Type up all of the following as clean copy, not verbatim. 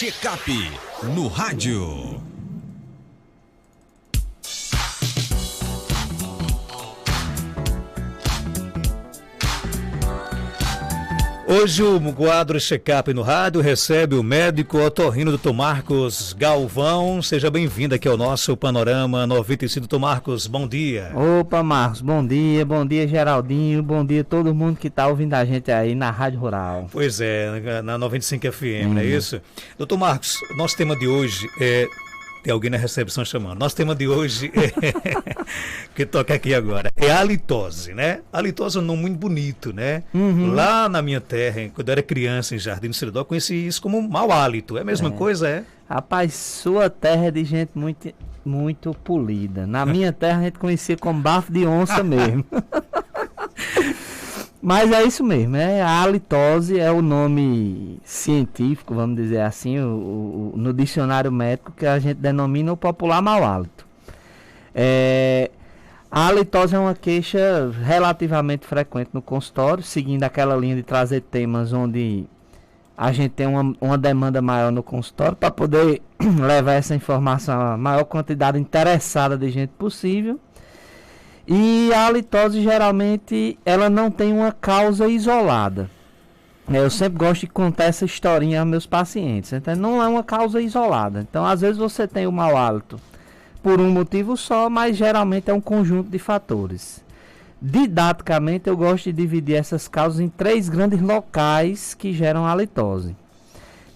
Checkup no rádio. Hoje o quadro Checkup no rádio recebe o médico otorrino Dr. Marcos Galvão. Seja bem-vindo aqui ao nosso Panorama 95. Dr. Marcos, bom dia. Opa, Marcos, bom dia Geraldinho, bom dia a todo mundo que está ouvindo a gente aí na Rádio Rural. Pois é, na 95 FM, não é isso? Dr. Marcos, nosso tema de hoje é... Tem alguém na recepção chamando. Nosso tema de hoje que toca aqui agora é a halitose, né? A halitose é um nome muito bonito, né? Lá na minha terra, quando eu era criança em Jardim do Seridó, conheci isso como mau hálito. É a mesma coisa, é? Rapaz, sua terra é de gente muito polida. Na minha terra a gente conhecia como bafo de onça mesmo. Mas é isso mesmo, a halitose é o nome científico, vamos dizer assim, no dicionário médico, que a gente denomina o popular mau hálito. A halitose é uma queixa relativamente frequente no consultório, seguindo aquela linha de trazer temas onde a gente tem uma demanda maior no consultório para poder levar essa informação à maior quantidade interessada de gente possível. E a halitose geralmente ela não tem uma causa isolada. Eu sempre gosto de contar essa historinha aos meus pacientes. Então não é uma causa isolada. Então às vezes você tem o mau hálito por um motivo só, mas geralmente é um conjunto de fatores. Didaticamente eu gosto de dividir essas causas em 3 grandes locais que geram halitose.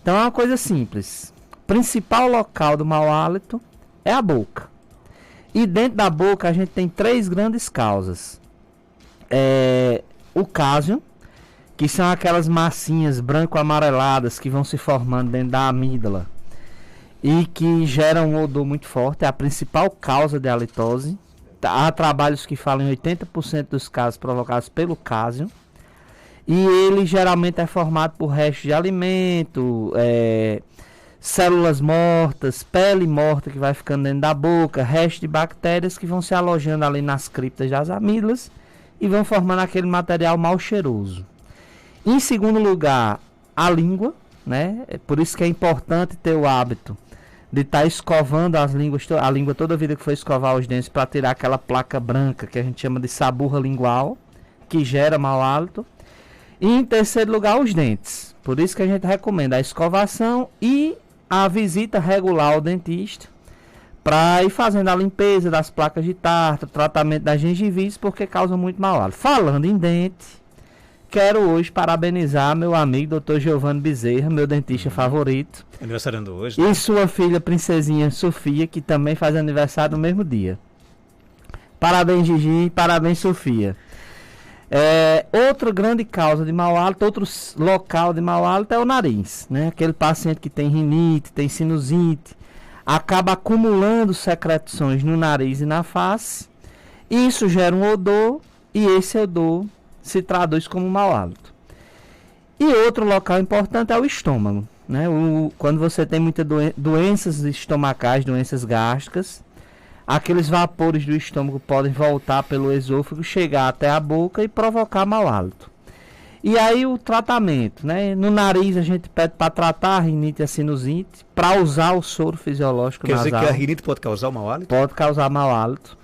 Então é uma coisa simples. O principal local do mau hálito é a boca. E dentro da boca a gente tem 3 grandes causas. O cásium, que são aquelas massinhas branco-amareladas que vão se formando dentro da amígdala e que geram um odor muito forte, é a principal causa de halitose. Há trabalhos que falam em 80% dos casos provocados pelo cásium. E ele geralmente é formado por restos de alimento, células mortas, pele morta que vai ficando dentro da boca, restos de bactérias que vão se alojando ali nas criptas das amígdalas e vão formando aquele material mal cheiroso. Em segundo lugar, a língua, né? É por isso que é importante ter o hábito de estar escovando a língua toda a vida que for escovar os dentes para tirar aquela placa branca que a gente chama de saburra lingual, que gera mau hálito. E em terceiro lugar, os dentes. Por isso que a gente recomenda a escovação e a visita regular ao dentista para ir fazendo a limpeza das placas de tártaro, tratamento das gengivite, porque causa muito mau hálito. Falando em dente, quero hoje parabenizar meu amigo Dr. Giovanni Bezerra, meu dentista favorito. Aniversariando hoje, né? E sua filha, princesinha Sofia, que também faz aniversário no mesmo dia. Parabéns, Gigi, parabéns, Sofia. Outra grande causa de mau hálito, outro local de mau hálito é o nariz, né? Aquele paciente que tem rinite, tem sinusite, acaba acumulando secreções no nariz e na face. Isso gera um odor e esse odor se traduz como mau hálito. E outro local importante é o estômago, né? Quando você tem muitas doenças estomacais, doenças gástricas, aqueles vapores do estômago podem voltar pelo esôfago, chegar até a boca e provocar mau hálito. E aí o tratamento, né? No nariz a gente pede para tratar a rinite e a sinusite, para usar o soro fisiológico nasal. Quer dizer que a rinite pode causar o mau hálito? Pode causar mau hálito.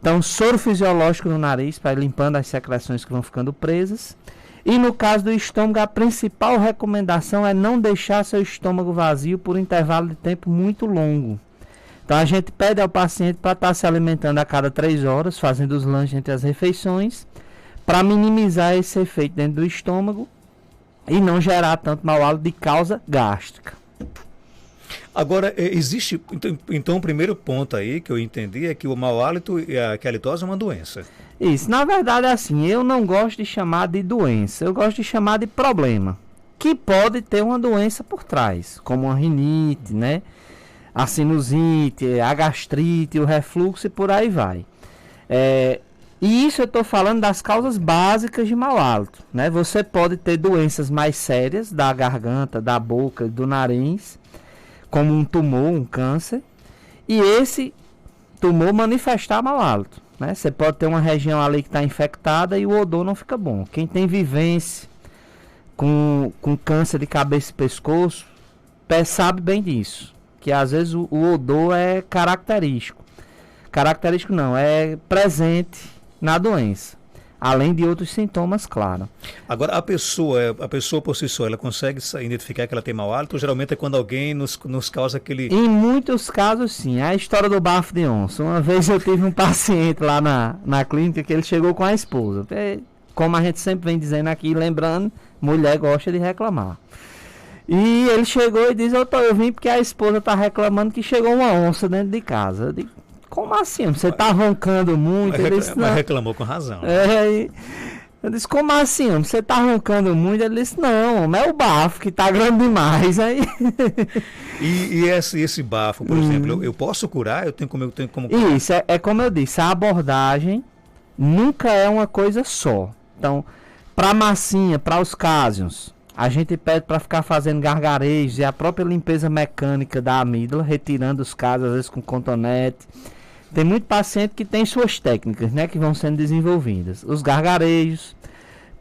Então, soro fisiológico no nariz para ir limpando as secreções que vão ficando presas. E no caso do estômago, a principal recomendação é não deixar seu estômago vazio por um intervalo de tempo muito longo. Então a gente pede ao paciente para estar se alimentando a cada 3 horas, fazendo os lanches entre as refeições, para minimizar esse efeito dentro do estômago e não gerar tanto mau hálito de causa gástrica. Agora, existe, então o primeiro ponto aí que eu entendi é que o mau hálito e que a halitose é uma doença. Isso, na verdade é assim, eu não gosto de chamar de doença, eu gosto de chamar de problema, que pode ter uma doença por trás, como uma rinite, né? A sinusite, a gastrite, o refluxo e por aí vai. E isso eu estou falando das causas básicas de mau hálito, né? Você pode ter doenças mais sérias da garganta, da boca, do nariz, como um tumor, um câncer, e esse tumor manifestar mau hálito, né? Você pode ter uma região ali que está infectada e o odor não fica bom. Quem tem vivência com câncer de cabeça e pescoço, sabe bem disso, que às vezes o odor é característico. Característico não, é presente na doença. Além de outros sintomas, claro. Agora, a pessoa por si só, ela consegue identificar que ela tem mau hálito? Ou geralmente é quando alguém nos causa aquele... Em muitos casos, sim. A história do bafo de onça. Uma vez eu tive um paciente lá na clínica que ele chegou com a esposa. Como a gente sempre vem dizendo aqui, lembrando, mulher gosta de reclamar. E ele chegou e disse, eu vim porque a esposa está reclamando que chegou uma onça dentro de casa. Eu digo, como assim? Você está roncando muito? Mas reclamou com razão. Eu disse, como assim? Você está roncando muito? Ele disse, não, é o bafo que está grande demais. Aí... E esse bafo, por exemplo, eu posso curar? Eu tenho como curar? Isso, é como eu disse, a abordagem nunca é uma coisa só. Então, para a massinha, para os cásions, a gente pede para ficar fazendo gargarejos e a própria limpeza mecânica da amígdala, retirando os cásions, às vezes com cotonete. Tem muito paciente que tem suas técnicas, né, que vão sendo desenvolvidas. Os gargarejos.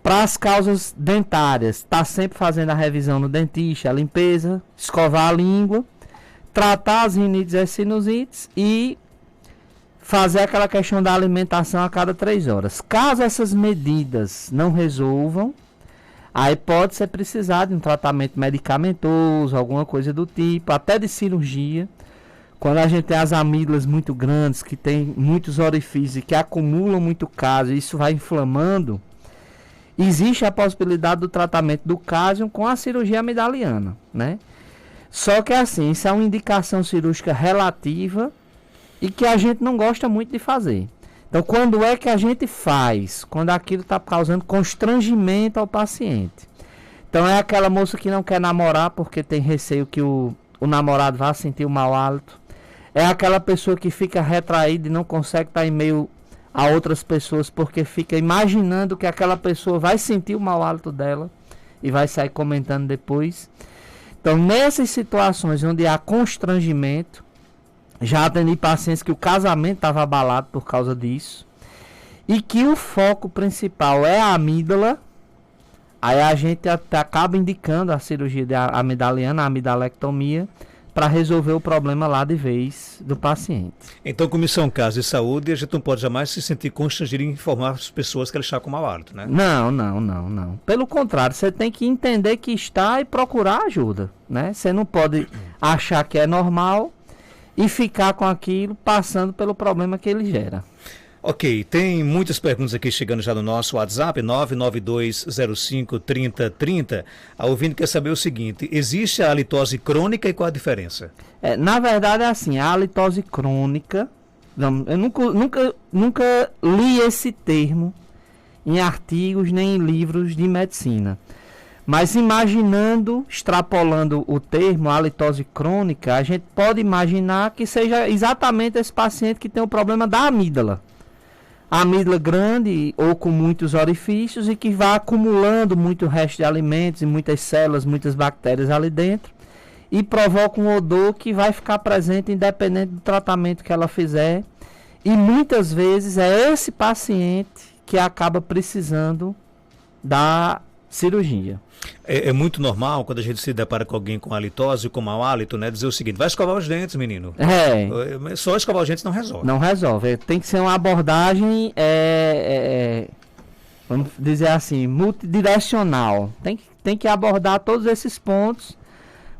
Para as causas dentárias, está sempre fazendo a revisão no dentista, a limpeza, escovar a língua, tratar as rinites e as sinusites e fazer aquela questão da alimentação a cada 3 horas. Caso essas medidas não resolvam, aí pode ser precisar de um tratamento medicamentoso, alguma coisa do tipo, até de cirurgia. Quando a gente tem as amígdalas muito grandes, que tem muitos orifícios e que acumulam muito caso, e isso vai inflamando, existe a possibilidade do tratamento do cásium com a cirurgia amidaliana, né? Só que assim, isso é uma indicação cirúrgica relativa e que a gente não gosta muito de fazer. Então, quando é que a gente faz? Quando aquilo está causando constrangimento ao paciente. Então, é aquela moça que não quer namorar porque tem receio que o namorado vá sentir o mau hálito. É aquela pessoa que fica retraída e não consegue estar em meio a outras pessoas porque fica imaginando que aquela pessoa vai sentir o mau hálito dela e vai sair comentando depois. Então, nessas situações onde há constrangimento, já atendi pacientes que o casamento estava abalado por causa disso e que o foco principal é a amígdala. Aí a gente acaba indicando a cirurgia amidaliana, a amidalectomia, para resolver o problema lá de vez do paciente. Então, como isso é um caso de saúde, a gente não pode jamais se sentir constrangido em informar as pessoas que ele está com mau hálito, né? Não. Pelo contrário, você tem que entender que está e procurar ajuda, né? Você não pode achar que é normal e ficar com aquilo passando pelo problema que ele gera. Ok, tem muitas perguntas aqui chegando já no nosso WhatsApp, 992053030. A ouvinte quer saber o seguinte, existe a halitose crônica e qual a diferença? Na verdade é assim, a halitose crônica, eu nunca li esse termo em artigos nem em livros de medicina. Mas imaginando, extrapolando o termo halitose crônica, a gente pode imaginar que seja exatamente esse paciente que tem o problema da amígdala. A amígdala grande ou com muitos orifícios e que vai acumulando muito resto de alimentos e muitas células, muitas bactérias ali dentro e provoca um odor que vai ficar presente independente do tratamento que ela fizer. E muitas vezes é esse paciente que acaba precisando da cirurgia. É muito normal quando a gente se depara com alguém com halitose, com mau hálito, né? Dizer o seguinte, vai escovar os dentes, menino. Só escovar os dentes não resolve. Não resolve. Tem que ser uma abordagem, vamos dizer assim, multidirecional. Tem que abordar todos esses pontos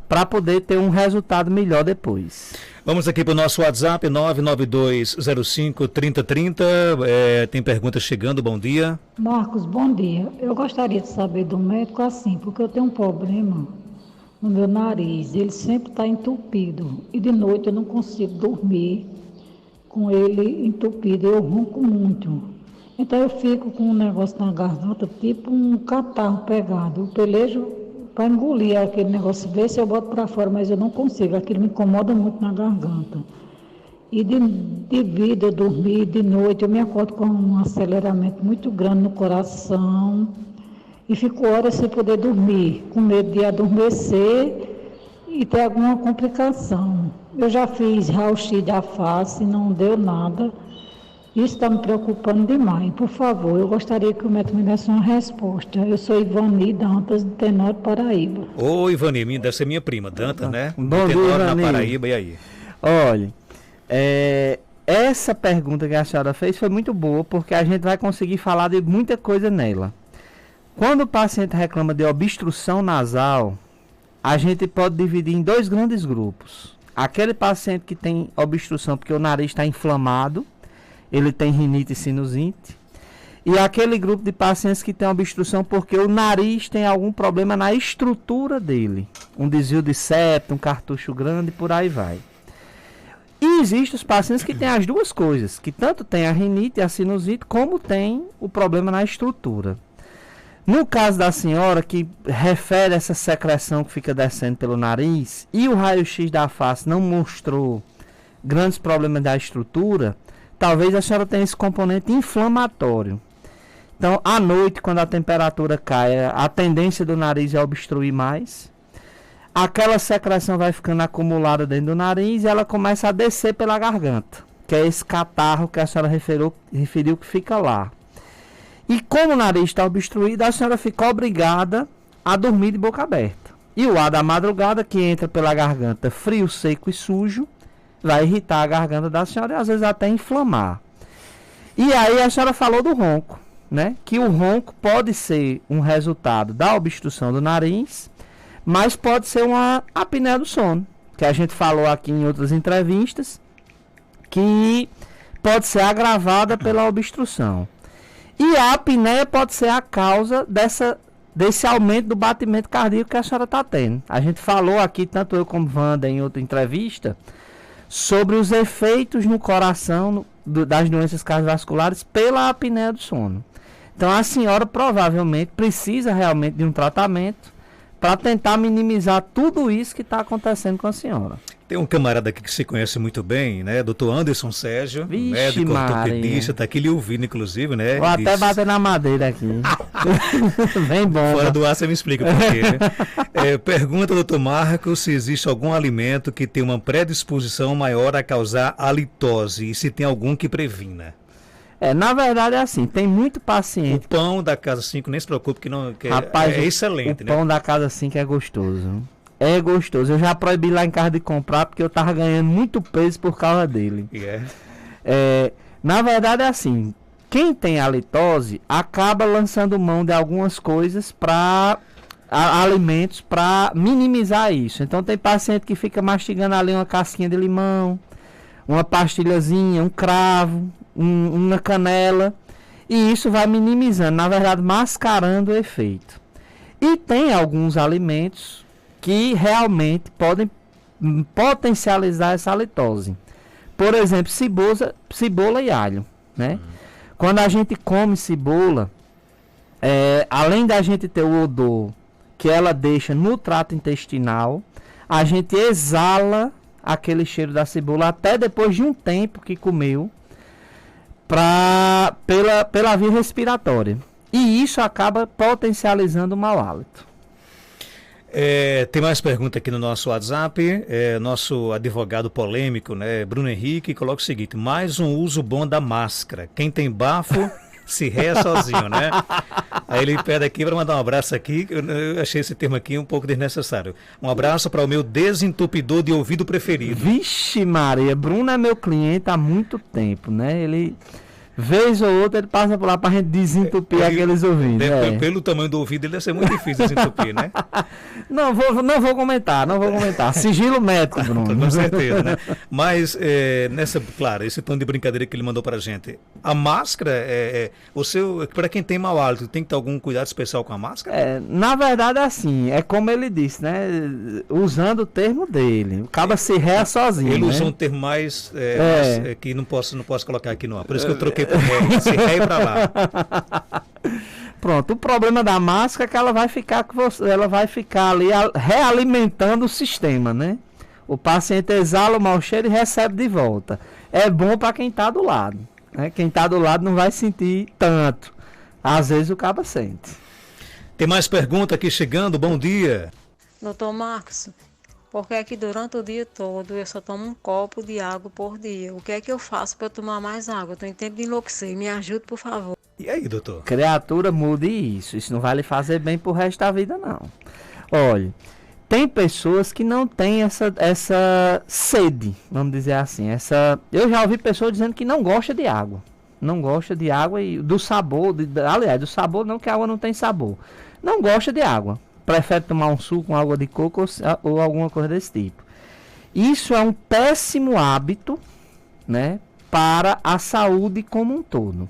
para poder ter um resultado melhor depois. Vamos aqui para o nosso WhatsApp, 992053030. Tem perguntas chegando, bom dia. Marcos, bom dia. Eu gostaria de saber do médico assim, porque eu tenho um problema no meu nariz. Ele sempre está entupido. E de noite eu não consigo dormir com ele entupido. Eu ronco muito. Então eu fico com um negócio na garganta, tipo um catarro pegado. Eu pelejo para engolir aquele negócio, ver se eu boto para fora, mas eu não consigo, aquilo me incomoda muito na garganta. E de vida eu dormir, de noite eu me acordo com um aceleramento muito grande no coração e fico horas sem poder dormir, com medo de adormecer e ter alguma complicação. Eu já fiz raio-x da face, não deu nada, Isso está me preocupando demais. Por favor, eu gostaria que o médico me desse uma resposta. Eu sou Ivani Dantas, de Tenório, Paraíba. Ô, Ivani, deve ser minha prima, Dantas, né? Bom dia, Tenório, na Ivani. Paraíba, e aí? Olha, essa pergunta que a senhora fez foi muito boa, porque a gente vai conseguir falar de muita coisa nela. Quando o paciente reclama de obstrução nasal, a gente pode dividir em dois grandes grupos. Aquele paciente que tem obstrução porque o nariz está inflamado, ele tem rinite e sinusite. E aquele grupo de pacientes que tem obstrução porque o nariz tem algum problema na estrutura dele. Um desvio de septo, um cartucho grande, por aí vai. E existem os pacientes que têm as duas coisas, que tanto tem a rinite e a sinusite, como tem o problema na estrutura. No caso da senhora, que refere essa secreção que fica descendo pelo nariz, e o raio-x da face não mostrou grandes problemas da estrutura, talvez a senhora tenha esse componente inflamatório. Então, à noite, quando a temperatura cai, a tendência do nariz é obstruir mais. Aquela secreção vai ficando acumulada dentro do nariz e ela começa a descer pela garganta, que é esse catarro que a senhora referiu que fica lá. E como o nariz está obstruído, a senhora fica obrigada a dormir de boca aberta. E o ar da madrugada, que entra pela garganta frio, seco e sujo, vai irritar a garganta da senhora e às vezes até inflamar. E aí a senhora falou do ronco, né? Que o ronco pode ser um resultado da obstrução do nariz, mas pode ser uma apneia do sono, que a gente falou aqui em outras entrevistas, que pode ser agravada pela obstrução. E a apneia pode ser a causa desse aumento do batimento cardíaco que a senhora está tendo. A gente falou aqui, tanto eu como Wanda, em outra entrevista, sobre os efeitos no coração das doenças cardiovasculares pela apneia do sono. Então a senhora provavelmente precisa realmente de um tratamento para tentar minimizar tudo isso que está acontecendo com a senhora. Tem um camarada aqui que se conhece muito bem, né? Dr. Anderson Sérgio, Vixe, médico Maria. ortopedista, está aqui lhe ouvindo, inclusive, né? Vou até bater na madeira aqui. Bem bom. Fora do ar você me explica por quê, né? Pergunta, doutor Marcos, se existe algum alimento que tem uma predisposição maior a causar halitose e se tem algum que previna. Na verdade é assim, tem muito paciente. O pão da Casa 5, nem se preocupe que Rapaz, é excelente, o né? pão da Casa 5 é gostoso. É gostoso. Eu já proibi lá em casa de comprar porque eu tava ganhando muito peso por causa dele. Na verdade é assim, quem tem halitose acaba lançando mão de algumas coisas para alimentos para minimizar isso. Então tem paciente que fica mastigando ali uma casquinha de limão, uma pastilhazinha, um cravo, uma canela, e isso vai minimizando, na verdade mascarando o efeito. E tem alguns alimentos que realmente podem potencializar essa halitose. Por exemplo, cebola e alho, né? Quando a gente come cebola, além da gente ter o odor que ela deixa no trato intestinal, a gente exala aquele cheiro da cebola até depois de um tempo que comeu, pela via respiratória. E isso acaba potencializando o mau hálito. Tem mais pergunta aqui no nosso WhatsApp. Nosso advogado polêmico, né, Bruno Henrique, coloca o seguinte: mais um uso bom da máscara. Quem tem bafo se réia sozinho, né? Aí ele pede aqui para mandar um abraço aqui. Eu achei esse termo aqui um pouco desnecessário. Um abraço para o meu desentupidor de ouvido preferido. Vixe Maria, Bruno é meu cliente há muito tempo, né? Ele, vez ou outra, ele passa por lá para a gente desentupir aqueles ouvidos. Pelo tamanho do ouvido, ele deve ser muito difícil desentupir, né? Não vou comentar. Sigilo médico, Bruno. Com certeza, né? Mas, claro, esse tom de brincadeira que ele mandou pra gente, a máscara, para quem tem mau hálito, tem que ter algum cuidado especial com a máscara? Na verdade, assim, é como ele disse, né? Usando o termo dele. Acaba se réia sozinho. Ele né? usou um termo mais que não posso colocar aqui no ar. Por isso que eu troquei por réia. Se réia pra lá. Pronto, o problema da máscara é que ela vai ficar com você, ela vai ficar ali realimentando o sistema, né? O paciente exala o mau cheiro e recebe de volta. É bom para quem está do lado, né? Quem está do lado não vai sentir tanto. Às vezes o cabo sente. Tem mais pergunta aqui chegando. Bom dia. Doutor Marcos, Porque é que durante o dia todo eu só tomo um copo de água por dia. O que é que eu faço para eu tomar mais água? Eu tô em tempo de enlouquecer. Me ajude, por favor. E aí, doutor? Criatura, mude isso. Isso não vai lhe fazer bem pro resto da vida, não. Olha, tem pessoas que não têm essa sede, vamos dizer assim. Eu já ouvi pessoas dizendo que não gosta de água. Não gosta de água e do sabor. Aliás, do sabor não, que a água não tem sabor. Não gosta de água. Prefere tomar um suco com água de coco ou alguma coisa desse tipo. Isso é um péssimo hábito, né, para a saúde como um todo.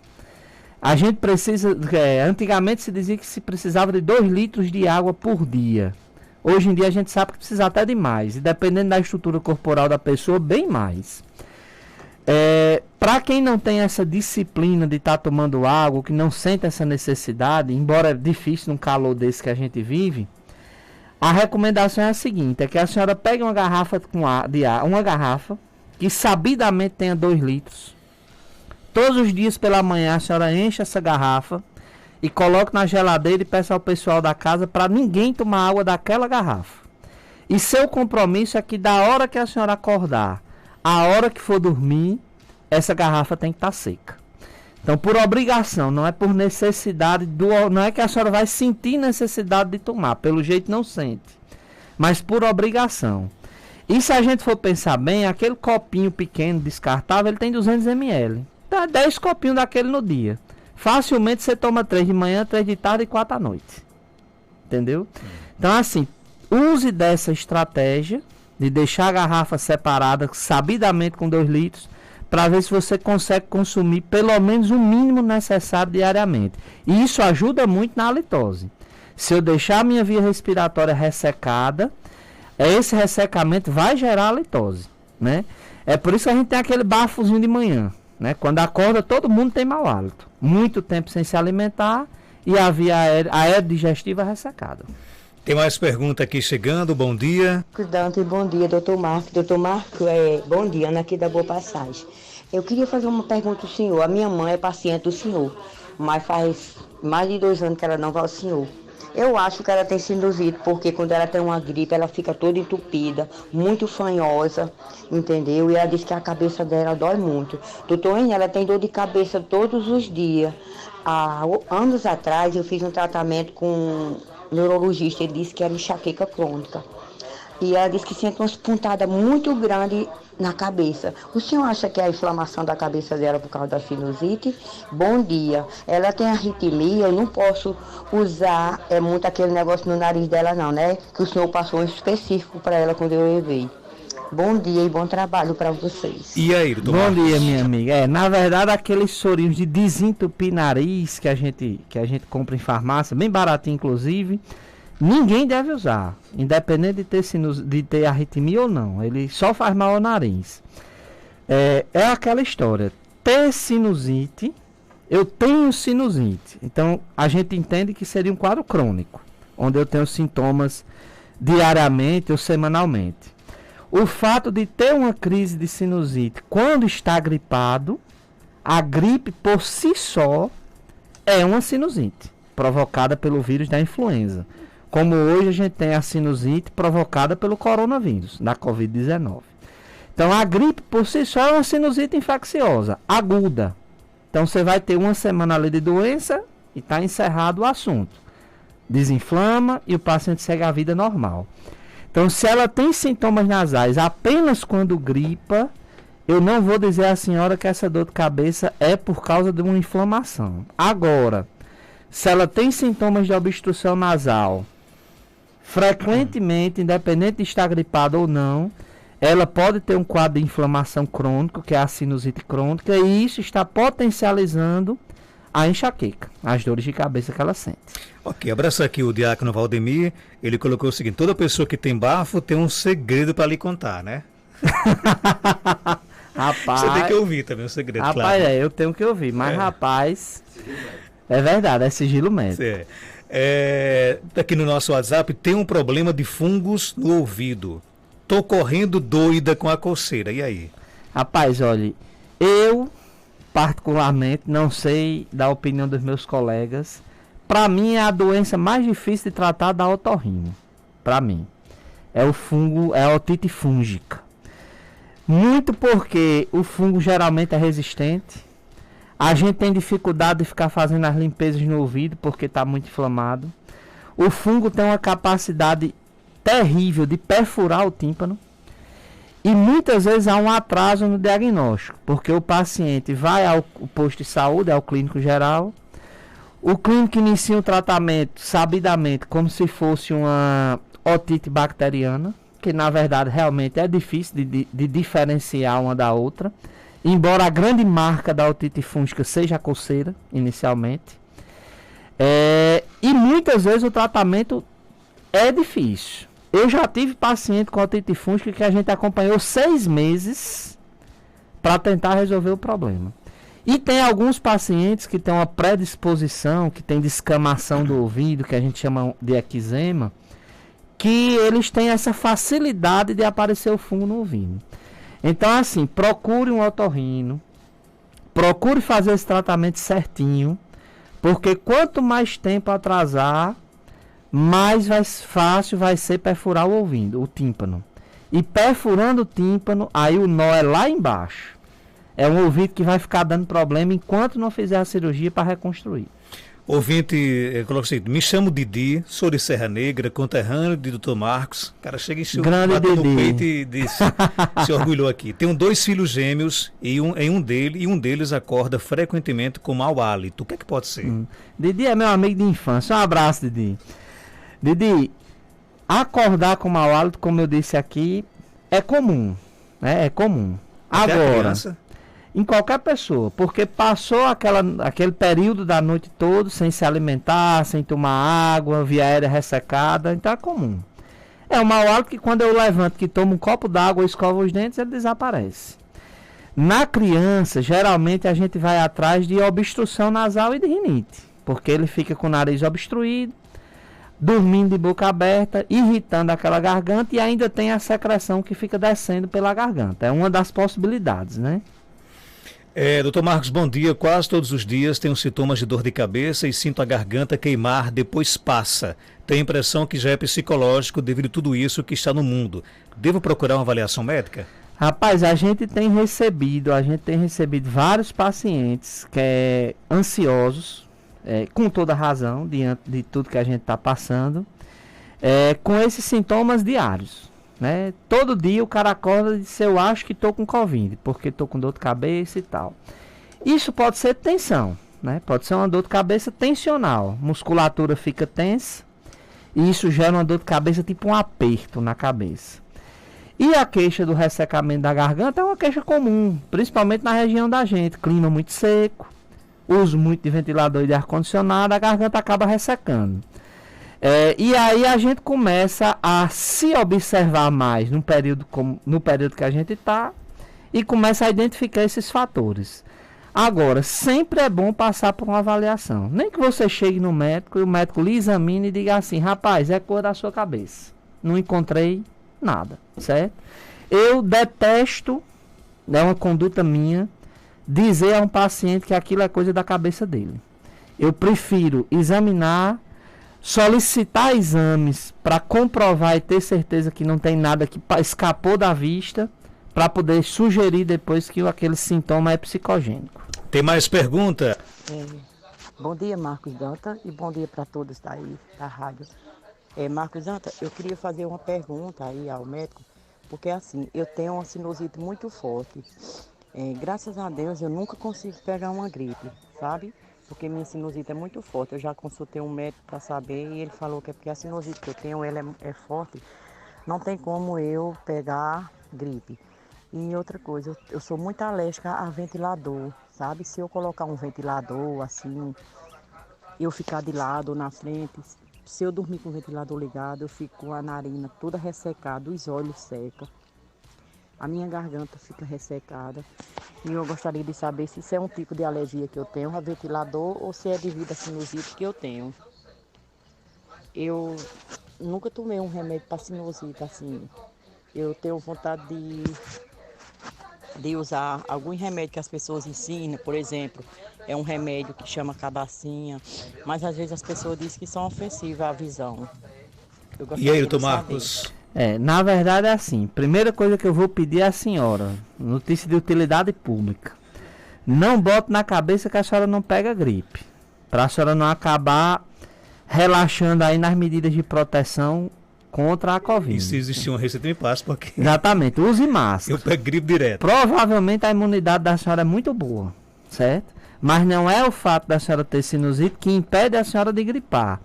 A gente precisa... antigamente se dizia que se precisava de 2 litros de água por dia. Hoje em dia a gente sabe que precisa até de mais. E dependendo da estrutura corporal da pessoa, bem mais. Para quem não tem essa disciplina de estar tomando água, que não sente essa necessidade, embora é difícil num calor desse que a gente vive, a recomendação é a seguinte, é que a senhora pegue uma garrafa uma garrafa que sabidamente tenha 2 litros. Todos os dias pela manhã a senhora enche essa garrafa e coloque na geladeira e peça ao pessoal da casa para ninguém tomar água daquela garrafa. E seu compromisso é que da hora que a senhora acordar, a hora que for dormir, essa garrafa tem que estar seca. Então, por obrigação, não é por necessidade, não é que a senhora vai sentir necessidade de tomar, pelo jeito não sente, mas por obrigação. E se a gente for pensar bem, aquele copinho pequeno, descartável, ele tem 200 ml. Dá 10 copinhos daquele no dia. Facilmente você toma 3 de manhã, 3 de tarde e 4 à noite. Entendeu? Então, assim, use dessa estratégia de deixar a garrafa separada, sabidamente com 2 litros, para ver se você consegue consumir pelo menos o mínimo necessário diariamente. E isso ajuda muito na halitose. Se eu deixar a minha via respiratória ressecada, esse ressecamento vai gerar halitose, né? É por isso que a gente tem aquele bafozinho de manhã, né? Quando acorda, todo mundo tem mau hálito. Muito tempo sem se alimentar e a via aérea digestiva ressecada. Tem mais pergunta aqui chegando, bom dia. Dante, bom dia, doutor Marco. Doutor Marco, bom dia, Ana aqui da Boa Passagem. Eu queria fazer uma pergunta ao senhor. A minha mãe é paciente do senhor, mas faz mais de 2 anos que ela não vai ao senhor. Eu acho que ela tem sinusite, porque quando ela tem uma gripe, ela fica toda entupida, muito fanhosa, entendeu? E ela diz que a cabeça dela dói muito. Doutor, ela tem dor de cabeça todos os dias. Há anos atrás, eu fiz um tratamento com neurologista, ele disse que era enxaqueca crônica. E ela disse que sente umas pontadas muito grandes na cabeça. O senhor acha que é a inflamação da cabeça dela por causa da sinusite? Bom dia. Ela tem arritmia, eu não posso usar muito aquele negócio no nariz dela não, né? Que o senhor passou um específico para ela quando eu levei. Bom dia e bom trabalho para vocês. E aí, doutor Bom Marcos? dia, minha amiga. Na verdade, aqueles sorinhos de desentupir nariz que a gente compra em farmácia, bem baratinho inclusive, ninguém deve usar, independente de ter arritmia ou não. Ele só faz mal ao nariz. É aquela história. Ter sinusite, eu tenho sinusite. Então, a gente entende que seria um quadro crônico, onde eu tenho sintomas diariamente ou semanalmente. O fato de ter uma crise de sinusite quando está gripado, a gripe por si só é uma sinusite provocada pelo vírus da influenza. Como hoje a gente tem a sinusite provocada pelo coronavírus, da Covid-19. Então a gripe por si só é uma sinusite infecciosa, aguda. Então você vai ter uma semana ali de doença e está encerrado o assunto. Desinflama e o paciente segue a vida normal. Então, se ela tem sintomas nasais apenas quando gripa, eu não vou dizer à senhora que essa dor de cabeça é por causa de uma inflamação. Agora, se ela tem sintomas de obstrução nasal, frequentemente, independente de estar gripada ou não, ela pode ter um quadro de inflamação crônico, que é a sinusite crônica, e isso está potencializando a enxaqueca, as dores de cabeça que ela sente. Ok, abraço aqui o diácono Valdemir. Ele colocou o seguinte: toda pessoa que tem bafo tem um segredo para lhe contar, né? Rapaz, você tem que ouvir também o segredo, rapaz, claro. eu tenho que ouvir, mas rapaz, é verdade, é sigilo médico. Aqui no nosso WhatsApp tem um problema de fungos no ouvido. Tô correndo doida com a coceira, e aí? Rapaz, olha, eu particularmente não sei da opinião dos meus colegas. Para mim é a doença mais difícil de tratar da otorrino. Para mim. é o fungo, é a otite fúngica. Muito porque o fungo geralmente é resistente. A gente tem dificuldade de ficar fazendo as limpezas no ouvido porque está muito inflamado. O fungo tem uma capacidade terrível de perfurar o tímpano. E muitas vezes há um atraso no diagnóstico, porque o paciente vai ao posto de saúde, ao clínico geral. O clínico inicia o tratamento sabidamente como se fosse uma otite bacteriana, que na verdade realmente é difícil de diferenciar uma da outra, embora a grande marca da otite fúngica seja a coceira, inicialmente. E muitas vezes o tratamento é difícil. Eu já tive paciente com otite fúngica que a gente acompanhou 6 meses para tentar resolver o problema. E tem alguns pacientes que têm uma predisposição, que tem descamação do ouvido, que a gente chama de eczema, que eles têm essa facilidade de aparecer o fungo no ouvido. Então, assim, procure um otorrino, procure fazer esse tratamento certinho, porque quanto mais tempo atrasar, mais fácil vai ser perfurar o ouvido, o tímpano. E perfurando o tímpano, aí o nó é lá embaixo. É um ouvido que vai ficar dando problema enquanto não fizer a cirurgia para reconstruir. Ouvinte, coloca assim, me chamo Didi, sou de Serra Negra, conterrâneo de Dr. Marcos. Cara, chega e bateu no peito e disse, se orgulhou aqui. Tenho 2 filhos gêmeos e um deles acorda frequentemente com mau hálito. O que é que pode ser? Didi é meu amigo de infância. Um abraço, Didi. Didi, acordar com mau hálito, como eu disse aqui, é comum, né? É comum. Até agora, em qualquer pessoa, porque passou aquele período da noite todo sem se alimentar, sem tomar água, via aérea ressecada, então é comum. É um mau hálito que quando eu levanto, que tomo um copo d'água e escovo os dentes, ele desaparece. Na criança, geralmente a gente vai atrás de obstrução nasal e de rinite, porque ele fica com o nariz obstruído, dormindo de boca aberta, irritando aquela garganta e ainda tem a secreção que fica descendo pela garganta. É uma das possibilidades, né? Doutor Marcos, bom dia. Quase todos os dias tenho sintomas de dor de cabeça e sinto a garganta queimar, depois passa. Tenho a impressão que já é psicológico devido a tudo isso que está no mundo. Devo procurar uma avaliação médica? Rapaz, a gente tem recebido vários pacientes ansiosos, com toda razão, diante de tudo que a gente está passando, com esses sintomas diários, né? Todo dia o cara acorda e diz, eu acho que estou com Covid, porque estou com dor de cabeça e tal. Isso pode ser tensão, né? Pode ser uma dor de cabeça tensional, musculatura fica tensa, e isso gera uma dor de cabeça tipo um aperto na cabeça. E a queixa do ressecamento da garganta é uma queixa comum, principalmente na região da gente, clima muito seco, uso muito de ventilador e de ar-condicionado, a garganta acaba ressecando. E aí a gente começa a se observar mais no período que a gente está e começa a identificar esses fatores. Agora, sempre é bom passar por uma avaliação. Nem que você chegue no médico e o médico lhe examine e diga assim, rapaz, é cor da sua cabeça. Não encontrei nada, certo? Eu detesto, é uma conduta minha, dizer a um paciente que aquilo é coisa da cabeça dele. Eu prefiro examinar, solicitar exames para comprovar e ter certeza que não tem nada que escapou da vista, para poder sugerir depois que aquele sintoma é psicogênico. Tem mais pergunta? Bom dia, Marcos Danta, e bom dia para todos daí da rádio. Marcos Danta, eu queria fazer uma pergunta aí ao médico, porque assim, eu tenho uma sinusite muito forte. Graças a Deus eu nunca consigo pegar uma gripe, sabe? Porque minha sinusite é muito forte. Eu já consultei um médico para saber e ele falou que é porque a sinusite que eu tenho ela é forte, não tem como eu pegar gripe. E outra coisa, eu sou muito alérgica a ventilador, sabe? Se eu colocar um ventilador assim, eu ficar de lado ou na frente, se eu dormir com o ventilador ligado, eu fico com a narina toda ressecada, os olhos secam. A minha garganta fica ressecada e eu gostaria de saber se isso é um tipo de alergia que eu tenho a ventilador ou se é devido à sinusite que eu tenho. Eu nunca tomei um remédio para sinusite assim. Eu tenho vontade de usar algum remédio que as pessoas ensinam, por exemplo, é um remédio que chama cabacinha, mas às vezes as pessoas dizem que são ofensivas à visão. E aí, doutor Marcos? Na verdade é assim, primeira coisa que eu vou pedir à senhora, notícia de utilidade pública. Não bote na cabeça que a senhora não pega gripe, para a senhora não acabar relaxando aí nas medidas de proteção contra a Covid. E se existir uma receita, me passa, porque Exatamente, use máscara. eu pego gripe direto. Provavelmente a imunidade da senhora é muito boa, certo? Mas não é o fato da senhora ter sinusite que impede a senhora de gripar.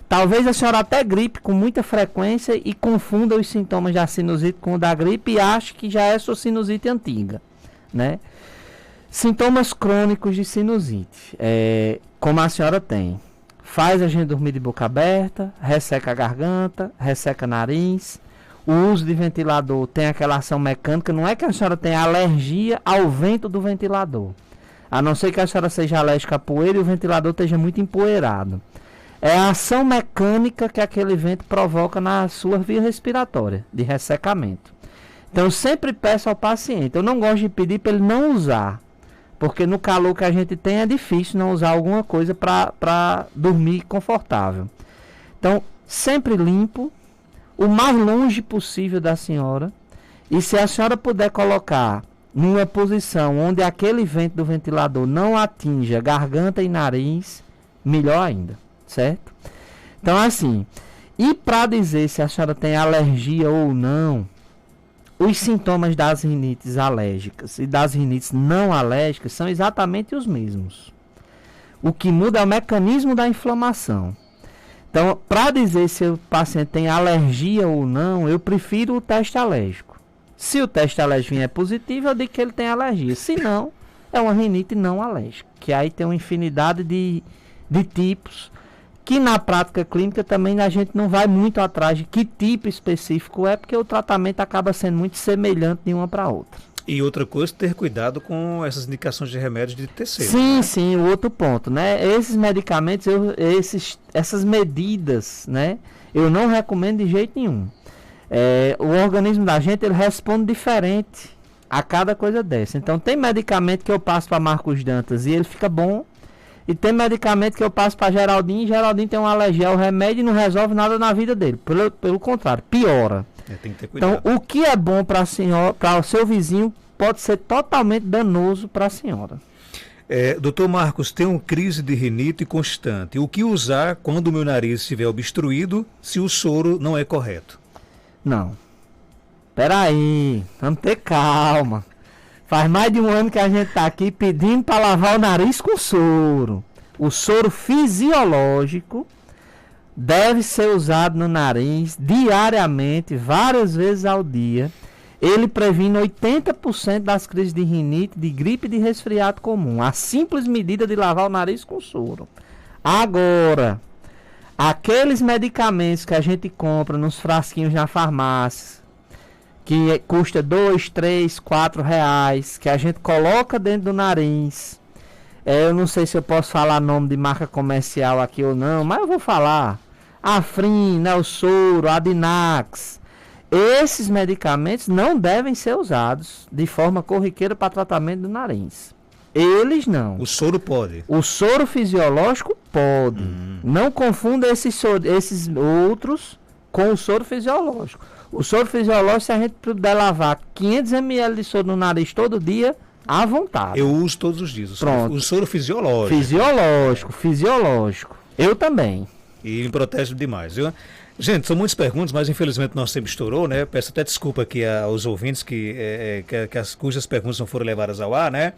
Talvez a senhora até gripe com muita frequência e confunda os sintomas da sinusite com o da gripe e ache que já é sua sinusite antiga, né? Sintomas crônicos de sinusite, como a senhora tem, faz a gente dormir de boca aberta, resseca a garganta, resseca nariz. O uso de ventilador tem aquela ação mecânica, não é que a senhora tenha alergia ao vento do ventilador, a não ser que a senhora seja alérgica à poeira e o ventilador esteja muito empoeirado. É a ação mecânica que aquele vento provoca na sua via respiratória, de ressecamento. Então eu sempre peço ao paciente, eu não gosto de pedir para ele não usar, porque no calor que a gente tem é difícil não usar alguma coisa para dormir confortável. Então, sempre limpo, o mais longe possível da senhora, e se a senhora puder colocar numa posição onde aquele vento do ventilador não atinja garganta e nariz, melhor ainda. Certo? Então assim, e para dizer se a senhora tem alergia ou não, os sintomas das rinites alérgicas e das rinites não alérgicas são exatamente os mesmos. O que muda é o mecanismo da inflamação. Então, para dizer se o paciente tem alergia ou não, eu prefiro o teste alérgico. Se o teste alérgico vier positivo, eu digo que ele tem alergia. Se não, é uma rinite não alérgica, que aí tem uma infinidade de tipos, que na prática clínica também a gente não vai muito atrás de que tipo específico é, porque o tratamento acaba sendo muito semelhante de uma para outra. E outra coisa, ter cuidado com essas indicações de remédios de terceiro. Sim, né? sim, o outro ponto, né? Esses medicamentos, essas medidas, né? Eu não recomendo de jeito nenhum. O organismo da gente, ele responde diferente a cada coisa dessa. Então tem medicamento que eu passo para Marcos Dantas e ele fica bom. E tem medicamento que eu passo para Geraldinho e Geraldinho tem uma alergia ao remédio e não resolve nada na vida dele. Pelo contrário, piora. Tem que ter cuidado. Então, o que é bom para a senhora, para o seu vizinho, pode ser totalmente danoso para a senhora. Doutor Marcos, tenho crise de rinite constante. O que usar quando o meu nariz estiver obstruído se o soro não é correto? Não. Peraí, vamos ter calma. Faz mais de um ano que a gente está aqui pedindo para lavar o nariz com soro. O soro fisiológico deve ser usado no nariz diariamente, várias vezes ao dia. Ele previne 80% das crises de rinite, de gripe e de resfriado comum. A simples medida de lavar o nariz com soro. Agora, aqueles medicamentos que a gente compra nos frasquinhos na farmácia, que custa 2, 3, 4 reais, que a gente coloca dentro do nariz. Eu não sei se eu posso falar nome de marca comercial aqui ou não, mas eu vou falar. Afrin, Nelsoro, Adinax. Esses medicamentos não devem ser usados de forma corriqueira para tratamento do nariz. Eles não. O soro pode. O soro fisiológico pode. Não confunda esses outros com o soro fisiológico. O soro fisiológico, se a gente puder lavar 500 ml de soro no nariz todo dia, à vontade. Eu uso todos os dias. Pronto. O soro fisiológico. Fisiológico. Eu também. E me protege demais, viu? Gente, são muitas perguntas, mas infelizmente nosso tempo estourou, né? Peço até desculpa aqui aos ouvintes cujas perguntas não foram levadas ao ar, né?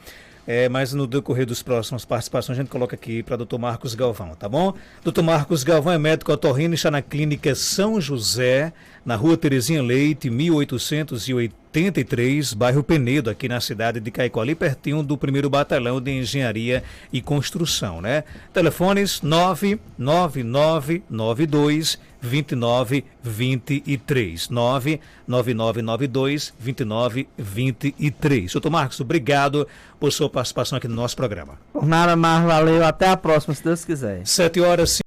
Mas no decorrer dos próximos participações a gente coloca aqui para Dr. Marcos Galvão, tá bom? Dr. Marcos Galvão é médico otorrino e está na clínica São José, na rua Terezinha Leite, 1883, bairro Penedo, aqui na cidade de Caicó, ali pertinho do 1º Batalhão de Engenharia e Construção, né? Telefones 99992 2923, 99992 2923. Doutor Marcos, obrigado por sua participação aqui no nosso programa. Por nada mais, valeu, até a próxima, se Deus quiser. 7 horas.